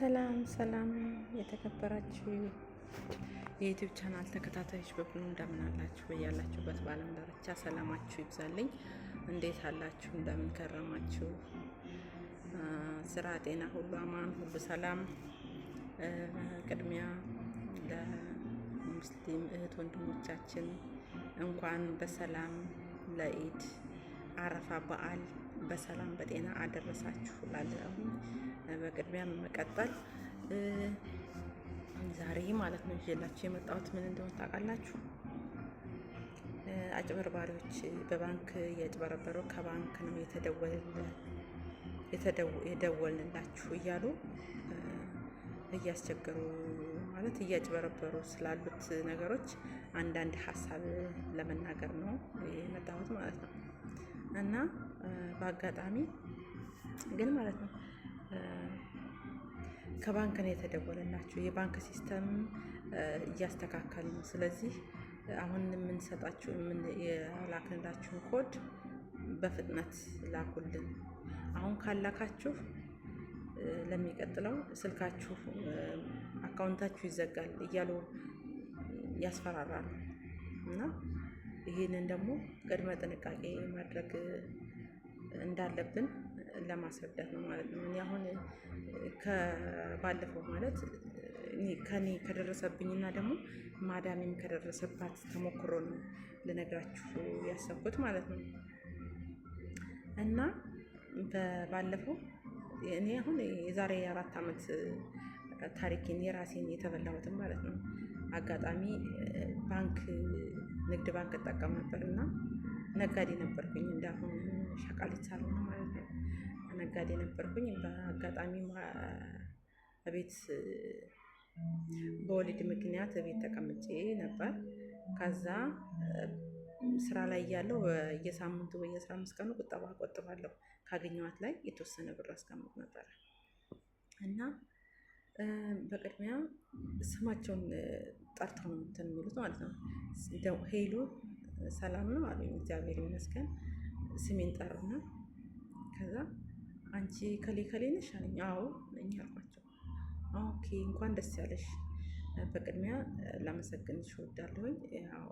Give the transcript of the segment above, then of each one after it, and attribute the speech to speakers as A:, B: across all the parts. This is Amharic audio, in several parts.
A: ሰላም ሰላም የተከበራችሁ የዩቲዩብ ቻናል ተከታታዮች በሙሉ እንደምን አላችሁ? በያላችሁበት በዓለም ዳርቻ ሰላማችሁ ይብዛልኝ። እንዴት አላችሁ? እንደምን ከረማችሁ? ስራ፣ ጤና ሁሉ አማን፣ ሁሉ ሰላም። ቅድሚያ ለሙስሊም እህት ወንድሞቻችን እንኳን በሰላም ለኢድ አረፋ በዓል በሰላም በጤና አደረሳችሁ እላለሁ። በቅድሚያ መቀጠል ዛሬ ማለት ነው ይዤላችሁ የመጣሁት ምን እንደሆነ ታውቃላችሁ? አጭበርባሪዎች በባንክ የጭበረበሩ ከባንክ ነው የደወልንላችሁ እያሉ እያስቸገሩ ማለት እያጭበረበሩ ስላሉት ነገሮች አንዳንድ ሀሳብ ለመናገር ነው የመጣሁት ማለት ነው። እና በአጋጣሚ ግን ማለት ነው ከባንክ ነው የተደወለላችሁ። የባንክ ሲስተም እያስተካከል ነው። ስለዚህ አሁን የምንሰጣችሁ የላክንላችሁን ኮድ በፍጥነት ላኩልን። አሁን ካላካችሁ ለሚቀጥለው ስልካችሁ አካውንታችሁ ይዘጋል እያሉ ያስፈራራሉ። እና ይህንን ደግሞ ቅድመ ጥንቃቄ ማድረግ እንዳለብን ለማስረዳት ነው ማለት ነው። እኔ አሁን ከባለፈው ማለት ከኔ ከደረሰብኝና ደግሞ ማዳሜም ከደረሰባት ተሞክሮ ነው ልነግራችሁ ያሰብኩት ማለት ነው። እና ባለፈው እኔ አሁን የዛሬ 4 ዓመት ታሪኬን የራሴን የተበላሁትን ማለት ነው። አጋጣሚ ንግድ ባንክ እጠቀም ነበር እና ነጋዴ ነበርኩኝ። እንዳሁን ሸቃሊት ሳልሆን ማለት ነው። ነጋዴ ነበርኩኝ። በአጋጣሚ ቤት በወሊድ ምክንያት ቤት ተቀምጬ ነበር። ከዛ ስራ ላይ ያለው በየሳምንቱ በየ15 ቀኑ ቁጠባ ቆጥባለሁ። ካገኘኋት ላይ የተወሰነ ብር አስቀምጥ ነበር እና በቅድሚያ ስማቸውን ጠርተው ነው እንትን የሚሉት ማለት ነው። ሄሎ ሰላም ነው አሉኝ። እግዚአብሔር ይመስገን። ስሜን ጠሩና ከዛ አንቺ ከሌ ነሽ አለኝ። አዎ ነኝ አልኳቸው። ኦኬ እንኳን ደስ ያለሽ፣ በቅድሚያ ላመሰግንሽ እወዳለሁኝ። ያው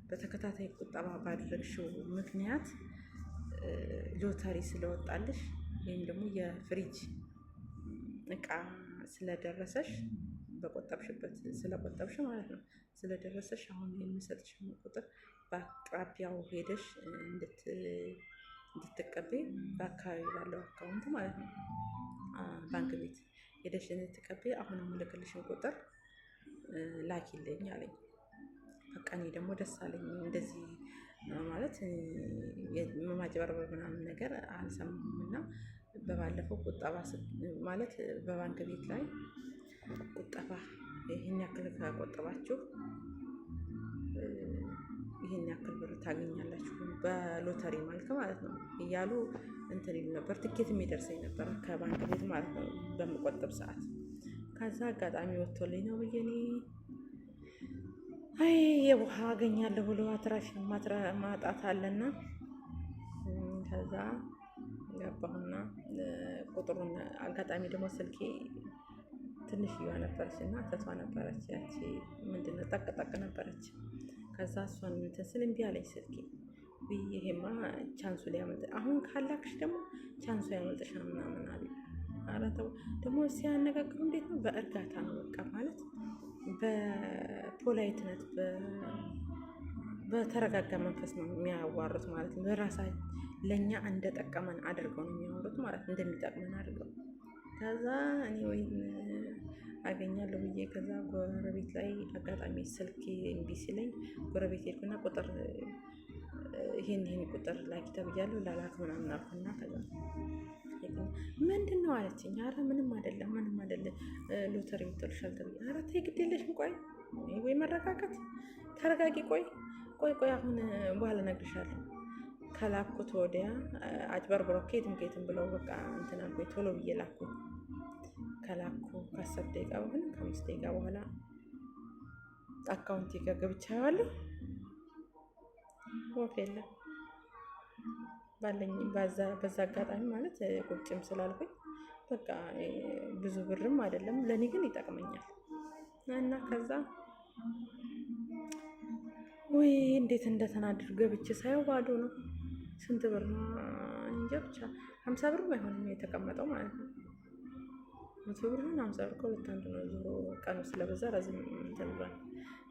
A: በተከታታይ ቁጠባ ባደረግሽው ምክንያት ሎተሪ ስለወጣልሽ ወይም ደግሞ የፍሪጅ እቃ ስለደረሰሽ በቆጠብሽበት ስለቆጠብሽ ማለት ነው ስለደረሰሽ አሁን የሚሰጥሽ ቁጥር በአቅራቢያው ሄደሽ እንድትቀበይ በአካባቢ ባለው አካውንት ማለት ነው ባንክ ቤት ሄደሽ እንድትቀበይ አሁን የምልክልሽን ቁጥር ላኪልኝ አለኝ። በቃ እኔ ደግሞ ደስ አለኝ። እንደዚህ ማለት ማጭበርበር ምናምን ነገር አልሰማሁም። እና በባለፈው ቁጠባ ማለት በባንክ ቤት ላይ ቁጠባ ይህን ያክል ከቆጠባችሁ ይህን ያክል ብር ታገኛላችሁ በሎተሪ መልክ ማለት ነው እያሉ እንትን ይሉ ነበር። ትኬት የሚደርሰኝ ነበር ከባንክ ቤት ማለት ነው በምቆጥብ ሰዓት። ከዛ አጋጣሚ ወጥቶልኝ ነው ብዬ እኔ የውሃ አገኛለሁ ብሎ አትራፊ ማጣት አለና ከዛ ገባሁና ቁጥሩን አጋጣሚ ደግሞ ስልኬ ትንሽዬዋ ነበረች እና ተቷ ነበረች። ያቺ ምንድነው ጠቅ ነበረች። ከዛ እሷን እንትን ስል እምቢ አለኝ ስልኬ። ይሄማ ቻንሱ ሊያመልጥ አሁን ካላክሽ ደግሞ ቻንሱ ያመልጥሻል ምናምን አለ። ኧረ ተው ደግሞ ሲያነጋግሩ እንዴት ነው በእርጋታ ነው በቃ ማለት በፖላይትነት በተረጋጋ መንፈስ ነው የሚያዋሩት ማለት ነው። በራሳ ለኛ እንደጠቀመን አድርገው ነው የሚያወሩት ማለት እንደሚጠቅመን አድርገው። ከዛ እኔ ወይ አገኛለሁ ብዬ ከዛ ጎረቤት ላይ አጋጣሚ ስልክ እምቢ ሲለኝ ጎረቤት ሄድኩና ቁጥር ይሄን ቁጥር ላኪ ተብያለሁ ላላክ ምናምን አልኩና ከዛ ምንድን ነው አለችኝ። ኧረ ምንም አይደለም ሎተሪ ወጥቶልሻል ተብዬ። ኧረ ተይ ግድ የለሽም ቆይ ወይ መረጋጋት ተረጋጊ ቆይ አሁን በኋላ እነግርሻለሁ። ከላኩት ወዲያ አጭበርብሮ ከየትም ብለው በቃ እንትን አልኩኝ። ቶሎ ብዬ ላኩኝ። ከላኩ ከ10 ደቂቃ በኋላ ከ5 ደቂቃ በኋላ አካውንቴ ጋር ገብቻለሁ። ወፍ የለም ባለኝ በዛ አጋጣሚ ማለት ቁጭም ስላልኩኝ በቃ ብዙ ብርም አይደለም ለእኔ ግን ይጠቅመኛል። እና ከዛ ወይ እንዴት እንደተናደዱ ገብቼ ሳየው ባዶ ነው። ስንት ብር ነው እንጃ፣ ብቻ 50 ብር አይሆንም የተቀመጠው ማለት ነው። 100 ብር ነው 50 ብር ከሁለት አንዱ ነው። ዞሮ ቀኑ ስለበዛ ረዝም እንትን ብሏል።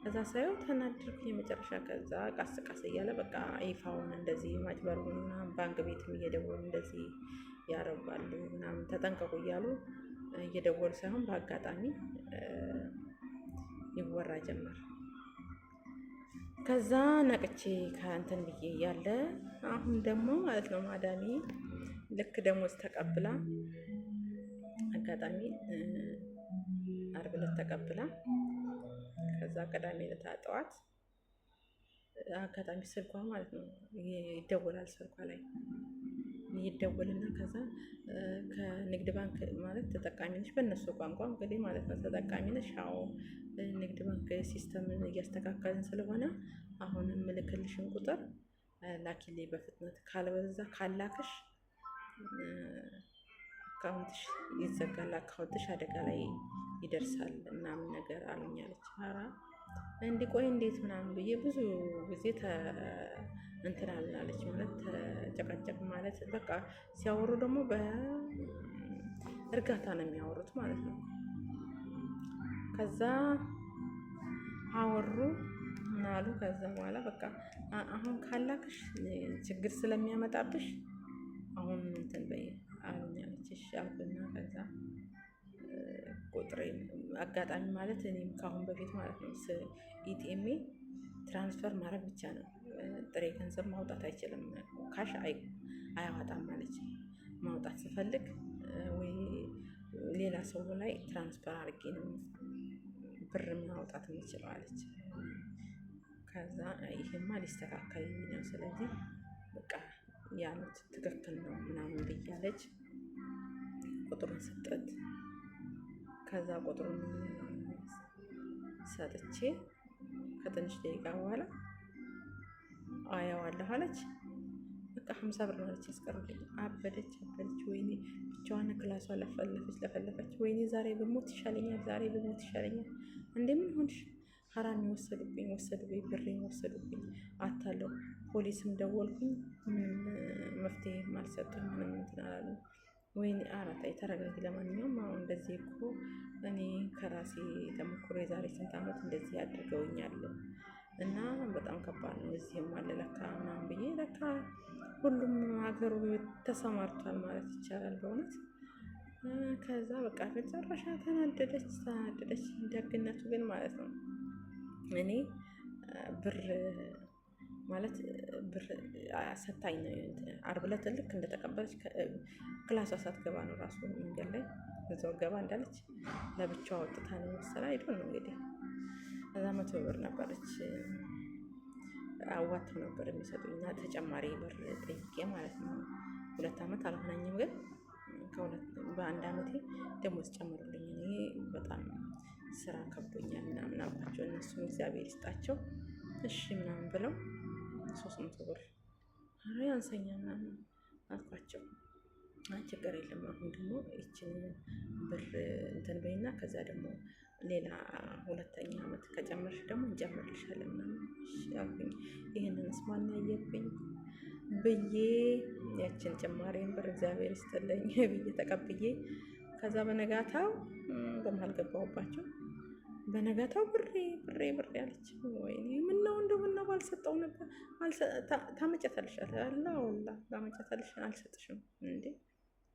A: ከዛ ሳየው ተናደድኩ የመጨረሻ። ከዛ ቃስ ቃስ እያለ በቃ ይፋውን እንደዚህ ማጭበርበሩና ባንክ ቤትም እየደወሉ እንደዚህ ያረጋሉ ምናምን ተጠንቀቁ እያሉ እየደወሉ ሳይሆን በአጋጣሚ ይወራ ጀመር። ከዛ ነቅቼ ከእንትን ብዬ እያለ አሁን ደግሞ ማለት ነው ማዳሚ ልክ ደሞዝ ተቀብላ አጋጣሚ ዓርብ ዕለት ተቀብላ ከዛ ቅዳሜ ዕለት ጠዋት አጋጣሚ ስልኳ ማለት ነው ይደወላል። ስልኳ ላይ ይደወልና ከዛ ከንግድ ባንክ ማለት ተጠቃሚ ነሽ፣ በእነሱ ቋንቋ እንግዲህ ማለት ነው ተጠቃሚ ነሽ። አዎ ንግድ ባንክ ሲስተምን እያስተካከልን ስለሆነ አሁን ምልክልሽን ቁጥር ላኪልኝ በፍጥነት፣ ካልበዛ ካላክሽ አካውንትሽ ይዘጋል፣ አካውንትሽ አደጋ ላይ ይደርሳል ምናምን ነገር አሉኝ አለች። ኧረ እንዲቆይ እንዴት ምናምን ብዬ ብዙ ጊዜ እንትን አለች ማለት ተጨቃጨቅ ማለት በቃ ሲያወሩ ደግሞ በእርጋታ ነው የሚያወሩት ማለት ነው። ከዛ አወሩ ምን አሉ። ከዛ በኋላ በቃ አሁን ካላክሽ ችግር ስለሚያመጣብሽ አሁን እንትን በይ አሉኝ አለች። እሺ አልኩና ከዛ ቁጥሬ አጋጣሚ ማለት እኔም ካሁን በፊት ማለት ነው ኢቲኤም ትራንስፈር ማድረግ ብቻ ነው፣ ጥሬ ገንዘብ ማውጣት አይችልም፣ ካሽ አያወጣም ማለች። ማውጣት ስፈልግ ወይ ሌላ ሰው ላይ ትራንስፈር አድርጌ ነው ብር ማውጣት የምችለው አለች። ከዛ ይሄማ ሊስተካከል ነው፣ ስለዚህ በቃ ያሉት ትክክል ነው ምናምን ብያለች። ቁጥሩን ሰጠት። ከዛ ቁጥሩን ሰጥቼ ከትንሽ ደቂቃ በኋላ አያዋለሁ አለች። በቃ 50 ብር ማለት ያስቀርልኝ። አበደች። ወይኔ ብቻዋን ክላሷ ለፈለፈች። ወይኔ ዛሬ ብሞት ይሻለኛል፣ ዛሬ ብሞት ይሻለኛል። እንደምን ሆንሽ? ሀራሚ ወሰዱብኝ፣ ብሬን ወሰዱብኝ። አታለው ፖሊስም ደወልኩኝ፣ ምንም መፍትሄ አልሰጡኝ፣ ምንም እንትን አላሉኝ። ወይኔ አራታይ ተረጋጊ። ለማንኛውም አሁን እንደዚህ እኮ እኔ ከራሴ ተሞክሮ የዛሬ ስንት ዓመት እንደዚህ አድርገውኛል እና በጣም ከባድ ነው። እዚህም አለ ለካ ምናምን ብዬ ለካ ሁሉም ሀገሩ ተሰማርቷል ማለት ይቻላል በእውነት። ከዛ በቃ መጨረሻ ተናደደች። ደግነቱ ግን ማለት ነው እኔ ብር ማለት ብር ሰታኝ ነው። ዓርብ ዕለት ልክ እንደተቀበለች ክላሷ ሳትገባ ነው ራሱ መንገድ ላይ እዛው ገባ እንዳለች ለብቻዋ ወጥታ ነው መሰለኝ አይዶን ነው እንግዲህ። ከዛ 100 ብር ነበረች አዋጥተው ነበር የሚሰጡኝ እና ተጨማሪ ብር ጠይቄ ማለት ነው። 2 ዓመት አልሆነኝም ግን በአንድ ዓመቴ ደሞዝ ጨምሩልኝ፣ እኔ በጣም ስራ ከብዶኛል ምናምን አልኳቸው። እነሱም እግዚአብሔር ይስጣቸው እሺ ምናምን ብለው 300 ብር ኧረ ያንሰኛ ምናምን አልኳቸው። ችግር የለም አሁን ደግሞ ይችን ብር እንትን በይና ከዛ ደግሞ ሌላ 2ኛ ዓመት ከጨመርሽ ደግሞ እንጨምርልሻለን ምናምን አልኩኝ። ይህንንስ ማን ያየብኝ ብዬ ያችን ጭማሬን ብር እግዚአብሔር ይስጥልኝ ብዬ ተቀብዬ ከዛ በነጋታው በመሀል ገባሁባቸው። በነጋታው ብሬ አለች። ወይኔ ምነው ባልሰጠው ነበር። ታመጫታለሽ አላ ወላ ታመጫታለሽ፣ አልሰጥሽም እንዴ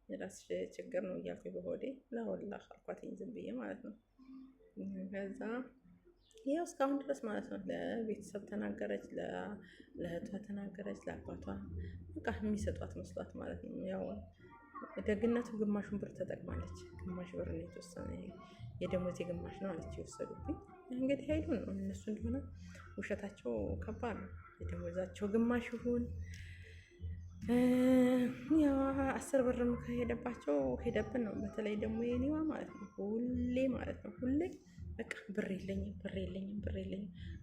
A: የራስሽ ችግር ነው እያልኩኝ በሆዴ ላወላ አልኳትኝ ዝም ብዬ ማለት ነው። ከዛ ያው እስካሁን ድረስ ማለት ነው ለቤተሰብ ተናገረች፣ ለእህቷ ተናገረች፣ ለአባቷ በቃ የሚሰጧት መስሏት ማለት ነው። ያው ደግነቱ ግማሹን ብር ተጠቅማለች። ግማሽ ብር ነው የተወሰነ የደሞዜ ግማሽ ነው አለች የወሰዱብኝ። እንግዲህ አይሉን ነው እነሱ እንደሆነ ውሸታቸው ከባድ ነው። የደሞዛቸው ግማሽ ይሁን ያው 10 ብርም ከሄደባቸው ሄደብን ነው። በተለይ ደግሞ የኔዋ ማለት ነው ሁሌ ማለት ነው ሁሌ በቃ ብር የለኝም።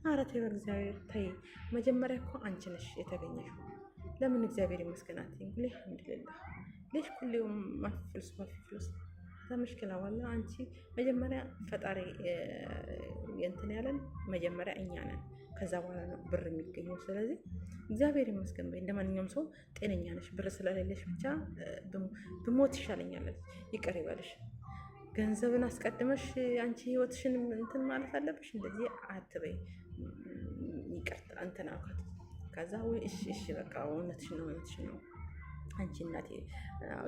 A: ኧረ ተይ በእግዚአብሔር ተይ። መጀመሪያ እኮ አንቺ ነሽ የተገኘሽው። ለምን እግዚአብሔር ይመስገን አትይም? አልሐምዱሊላህ ليش كل يوم ما في فلوس ما في فلوس؟ هذا مشكلة والله። አንቺ መጀመሪያ ፈጣሪ እንትን ያለን መጀመሪያ እኛ ነን፣ ከዛ በኋላ ነው ብር የሚገኘው። ስለዚህ እግዚአብሔር ይመስገን በይ። እንደማንኛውም ሰው ጤነኛ ነሽ። ብር ስለሌለሽ ብቻ ብሞት ይሻለኛል ይቅር ይበልሽ። ገንዘብን አስቀድመሽ አንቺ ህይወትሽን እንትን ማለት አለብሽ። እንደዚህ አትበይ። ይቅርታ እንትን አልኳት። ከዛ ወይ እሺ በቃ እውነትሽን ነው አንቺ እናቴ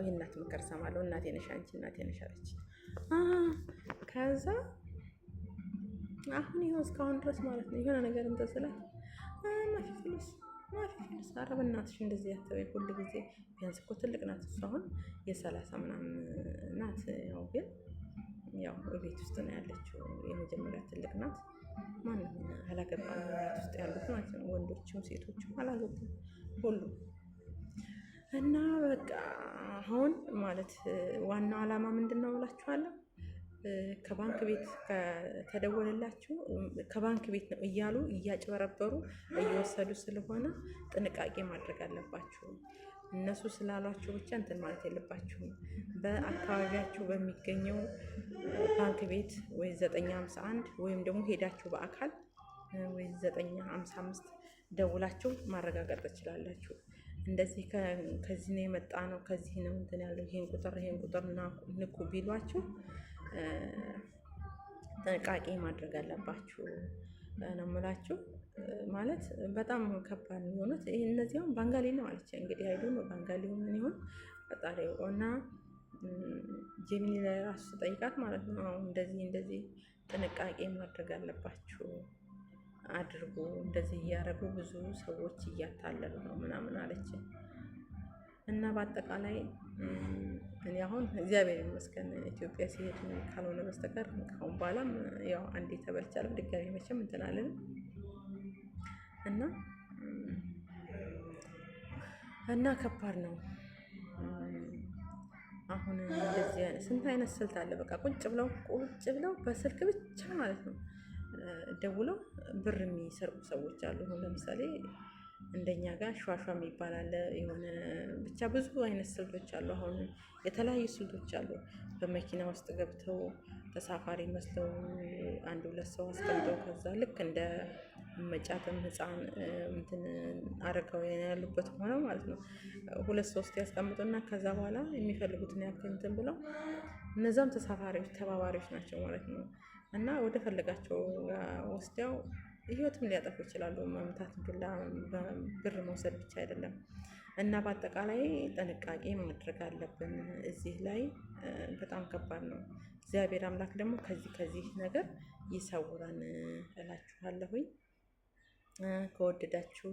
A: የእናት ምክር ሰማለሁ፣ እናቴ ነሽ አንቺ እናቴ ነሽ አለች። ከዛ አሁን ይኸው እስካሁን ድረስ ማለት ነው የሆነ ነገር እንትን ስላት ማፊ ፍሉስ ኧረ በእናትሽ እንደዚህ አትበይ ሁሉ ጊዜ። ቢያንስ እኮ ትልቅ ናት እሷ አሁን የ30 ምናምን ናት። ያው ግን ያው ቤት ውስጥ ነው ያለችው። የመጀመሪያ ትልቅ ናት። ማንም አላገባም ቤት ውስጥ ያሉት ማለት ነው። ወንዶችም ሴቶችም አላገቡም ሁሉ። እና በቃ አሁን ማለት ዋናው ዓላማ ምንድን ነው ብላችኋለሁ። ከባንክ ቤት ከተደወለላችሁ ከባንክ ቤት ነው እያሉ እያጭበረበሩ እየወሰዱ ስለሆነ ጥንቃቄ ማድረግ አለባችሁ። እነሱ ስላሏችሁ ብቻ እንትን ማለት የለባችሁም። በአካባቢያችሁ በሚገኘው ባንክ ቤት ወይ 951 ወይም ደግሞ ሄዳችሁ በአካል ወይ 955 ደውላችሁ ማረጋገጥ ትችላላችሁ። እንደዚህ ከዚህ ነው የመጣ ነው ከዚህ ነው እንትን ያለው ይሄን ቁጥር ንኩ ቢሏችሁ ጥንቃቄ ማድረግ አለባችሁ ነው የምላችሁ። ማለት በጣም ከባድ ነው የሆኑት። እነዚያም ባንጋሊ ነው አለች። እንግዲህ አይዱ ነው ባንጋሊ ምን ይሁን ፈጣሪ እና ጄሚኒ ላይ ራሱ ጠይቃት ማለት ነው። እንደዚህ ጥንቃቄ ማድረግ አለባችሁ አድርጉ። እንደዚህ እያደረጉ ብዙ ሰዎች እያታለሉ ነው ምናምን አለች። እና በአጠቃላይ እኔ አሁን እግዚአብሔር ይመስገን ኢትዮጵያ ሲሄድ ካልሆነ በስተቀር ካሁን በኋላም ያው አንዴ ተበልቻለሁ ድጋሚ መቼም እንትን አለን እና ከባድ ነው። አሁን እንደዚህ ስንት አይነት ስልት አለ። በቃ ቁጭ ብለው በስልክ ብቻ ማለት ነው ደውለው ብር የሚሰርቁ ሰዎች አሉ። አሁን ለምሳሌ እንደኛ ጋር ሿሿ የሚባል አለ። የሆነ ብቻ ብዙ አይነት ስልቶች አሉ። አሁን የተለያዩ ስልቶች አሉ። በመኪና ውስጥ ገብተው ተሳፋሪ መስለው 1-2 ሰው አስቀምጠው ከዛ ልክ እንደ መጫትም ህፃን እንትን አረጋውያን ያሉበት ሆነው ማለት ነው 2-3 ያስቀምጡና ከዛ በኋላ የሚፈልጉትን ያክል እንትን ብለው እነዛም ተባባሪዎች ናቸው ማለት ነው። እና ወደ ፈለጋቸው ወስደው ህይወትም ሊያጠፉ ይችላሉ። መምታት፣ ዱላ፣ ብር መውሰድ ብቻ አይደለም። እና በአጠቃላይ ጥንቃቄ ማድረግ አለብን። እዚህ ላይ በጣም ከባድ ነው። እግዚአብሔር አምላክ ደግሞ ከዚህ ነገር ይሰውረን እላችኋለሁኝ። ከወደዳችሁ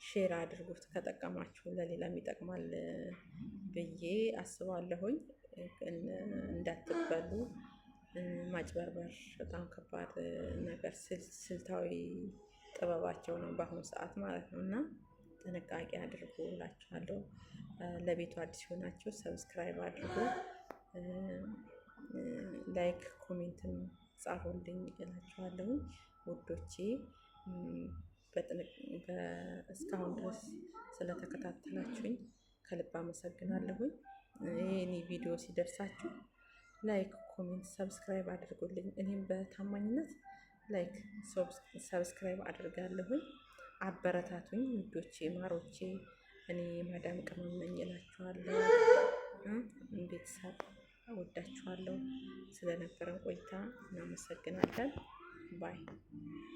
A: ሼር አድርጉት። ከጠቀማችሁ ለሌላም ይጠቅማል ብዬ አስባለሁኝ። እንዳትበሉ። ማጭበርበር በጣም ከባድ ነገር ስልታዊ ጥበባቸው ነው በአሁኑ ሰዓት ማለት ነው። እና ጥንቃቄ አድርጉ እላችኋለሁ። ለቤቱ አዲስ ሆናችሁ ሰብስክራይብ አድርጉ፣ ላይክ ኮሜንትም ጻፉልኝ እላችኋለሁ ውዶቼ። እስካሁን ድረስ ስለተከታተላችሁኝ ከልብ አመሰግናለሁኝ። ይሄ ቪዲዮ ሲደርሳችሁ ላይክ፣ ኮሜንት፣ ሰብስክራይብ አድርጉልኝ። እኔም በታማኝነት ላይክ ሰብስክራይብ አድርጋለሁኝ። አበረታቱኝ ውዶቼ ማሮቼ። እኔ ማዳም ቅመም ነኝ እላችኋለሁ። ቤተሰብ እወዳችኋለሁ። ስለነበረን ቆይታ እናመሰግናለን። ባይ